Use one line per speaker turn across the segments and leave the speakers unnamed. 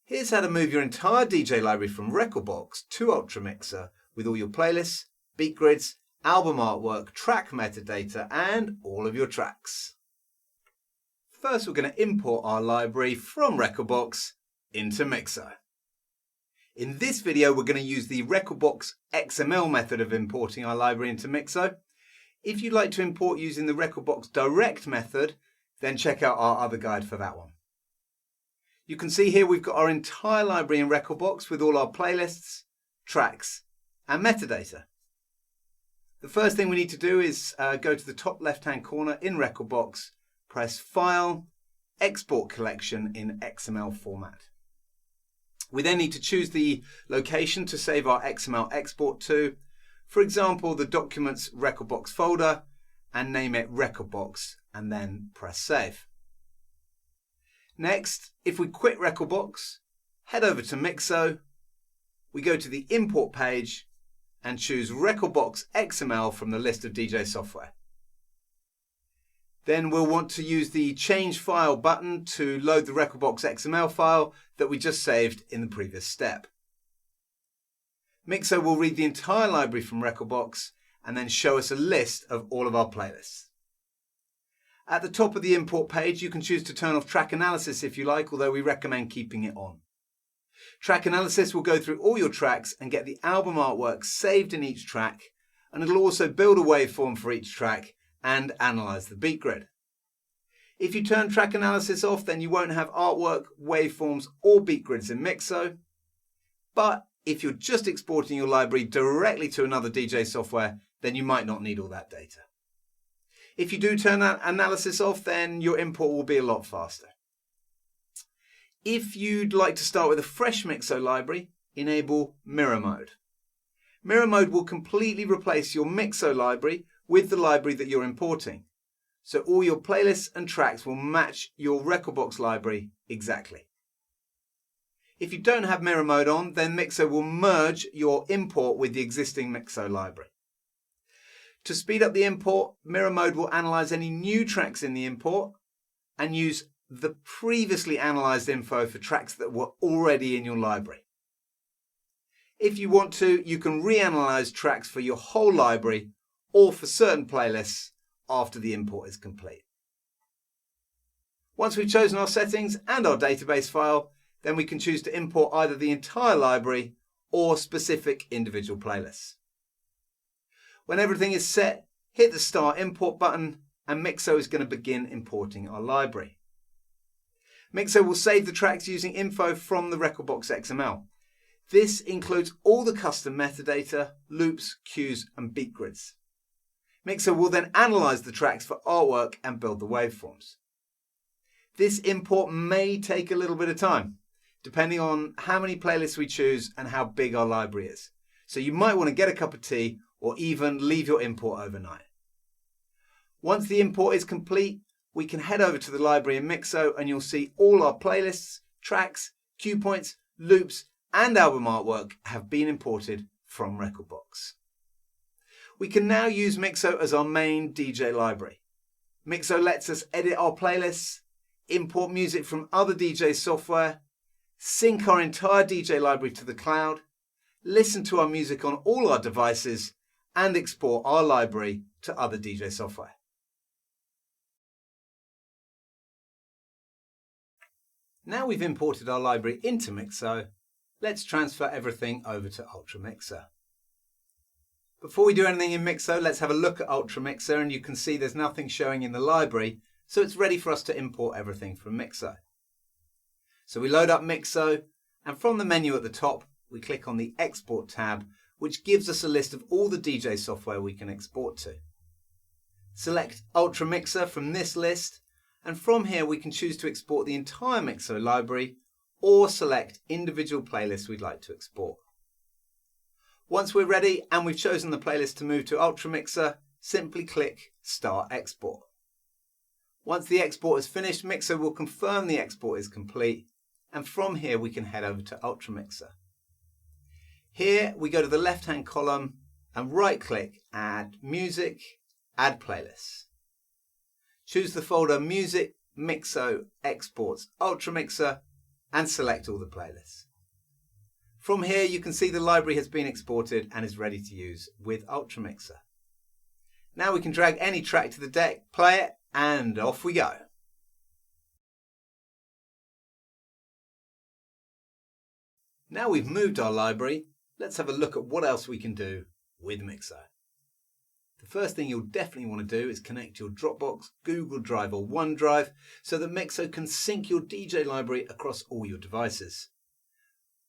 Here's how to move your entire DJ library from Rekordbox to Ultramixer with all your playlists, beat grids, album artwork, track metadata, and all of your tracks. First, we're going to import our library from Rekordbox into Mixer. In this video, we're going to use the Rekordbox XML method of importing our library into Mixer. If you'd like to import using the Rekordbox Direct method, then check out our other guide for that one. You can see here we've got our entire library in Rekordbox with all our playlists, tracks, and metadata. The first thing we need to do is go to the top left-hand corner in Rekordbox, press File, Export Collection in XML format. We then need to choose the location to save our XML export to, for example, the Documents Rekordbox folder, and name it Rekordbox, and then press Save. Next, if we quit Rekordbox, head over to Mixo, we go to the Import page and choose Rekordbox XML from the list of DJ software. Then we'll want to use the Change File button to load the Rekordbox XML file that we just saved in the previous step. Mixo will read the entire library from Rekordbox and then show us a list of all of our playlists. At the top of the import page, you can choose to turn off track analysis if you like, although we recommend keeping it on. Track analysis will go through all your tracks and get the album artwork saved in each track, and it'll also build a waveform for each track and analyze the beat grid. If you turn track analysis off, then you won't have artwork, waveforms, or beat grids in Mixo. But if you're just exporting your library directly to another DJ software, then you might not need all that data. If you do turn that analysis off, then your import will be a lot faster. If you'd like to start with a fresh Mixo library, enable Mirror Mode. Mirror Mode will completely replace your Mixo library with the library that you're importing. So all your playlists and tracks will match your Rekordbox library exactly. If you don't have Mirror Mode on, then Mixo will merge your import with the existing Mixo library. To speed up the import, Mirror Mode will analyze any new tracks in the import and use the previously analyzed info for tracks that were already in your library. If you want to, you can reanalyze tracks for your whole library or for certain playlists after the import is complete. Once we've chosen our settings and our database file, then we can choose to import either the entire library or specific individual playlists. When everything is set, hit the Start Import button and Mixo is going to begin importing our library. Mixo will save the tracks using info from the Rekordbox XML. This includes all the custom metadata, loops, cues, and beat grids. Mixo will then analyze the tracks for artwork and build the waveforms. This import may take a little bit of time, depending on how many playlists we choose and how big our library is. So you might want to get a cup of tea or even leave your import overnight. Once the import is complete, we can head over to the library in Mixo and you'll see all our playlists, tracks, cue points, loops, and album artwork have been imported from Rekordbox. We can now use Mixo as our main DJ library. Mixo lets us edit our playlists, import music from other DJ software, sync our entire DJ library to the cloud, listen to our music on all our devices, and export our library to other DJ software. Now we've imported our library into Mixo, let's transfer everything over to Ultramixer. Before we do anything in Mixo, let's have a look at Ultramixer, and you can see there's nothing showing in the library, so it's ready for us to import everything from Mixo. So we load up Mixo, and from the menu at the top, we click on the Export tab, which gives us a list of all the DJ software we can export to. Select Ultramixer from this list, and from here we can choose to export the entire Mixo library or select individual playlists we'd like to export. Once we're ready and we've chosen the playlist to move to Ultramixer, simply click Start Export. Once the export is finished, Mixo will confirm the export is complete, and from here we can head over to Ultramixer. Here we go to the left-hand column and right-click Add Music, Add Playlists. Choose the folder Music, Mixo, Exports, Ultramixer, and select all the playlists. From here you can see the library has been exported and is ready to use with Ultramixer. Now we can drag any track to the deck, play it, and off we go. Now we've moved our library, let's have a look at what else we can do with Mixo. The first thing you'll definitely want to do is connect your Dropbox, Google Drive or OneDrive so that Mixo can sync your DJ library across all your devices.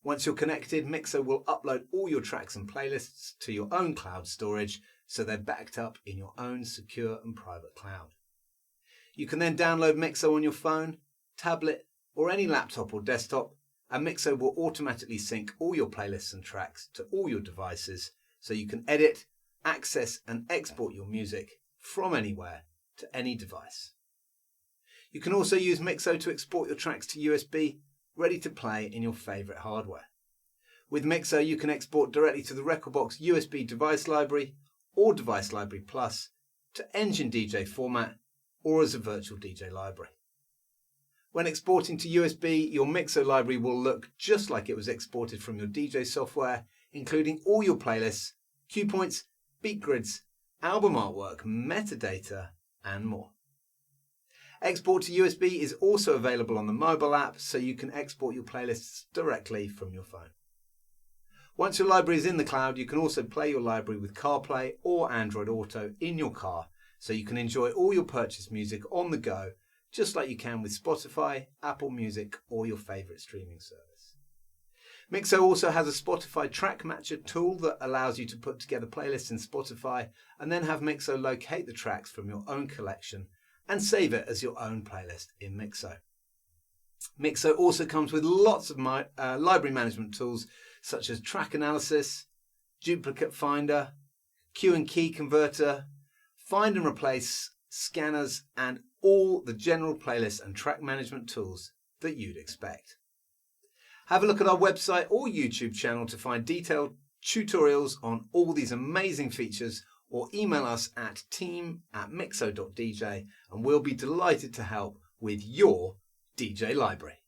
Once you're connected, Mixo will upload all your tracks and playlists to your own cloud storage so they're backed up in your own secure and private cloud. You can then download Mixo on your phone, tablet or any laptop or desktop, and Mixo will automatically sync all your playlists and tracks to all your devices so you can edit, access and export your music from anywhere to any device. You can also use Mixo to export your tracks to USB, ready to play in your favourite hardware. With Mixo you can export directly to the Rekordbox USB device library or Device Library Plus, to Engine DJ format or as a virtual DJ library. When exporting to USB, your Mixo library will look just like it was exported from your DJ software, including all your playlists, cue points, beat grids, album artwork, metadata and more. Export to USB is also available on the mobile app, so you can export your playlists directly from your phone. Once your library is in the cloud, you can also play your library with CarPlay or Android Auto in your car, so you can enjoy all your purchased music on the go, just like you can with Spotify, Apple Music or your favourite streaming service. Mixo also has a Spotify Track Matcher tool that allows you to put together playlists in Spotify and then have Mixo locate the tracks from your own collection and save it as your own playlist in Mixo. Mixo also comes with lots of library management tools such as Track Analysis, Duplicate Finder, Cue and Key Converter, Find and Replace, Scanners and all the general playlist and track management tools that you'd expect. Have a look at our website or YouTube channel to find detailed tutorials on all these amazing features, or email us at team@mixo.dj and we'll be delighted to help with your DJ library.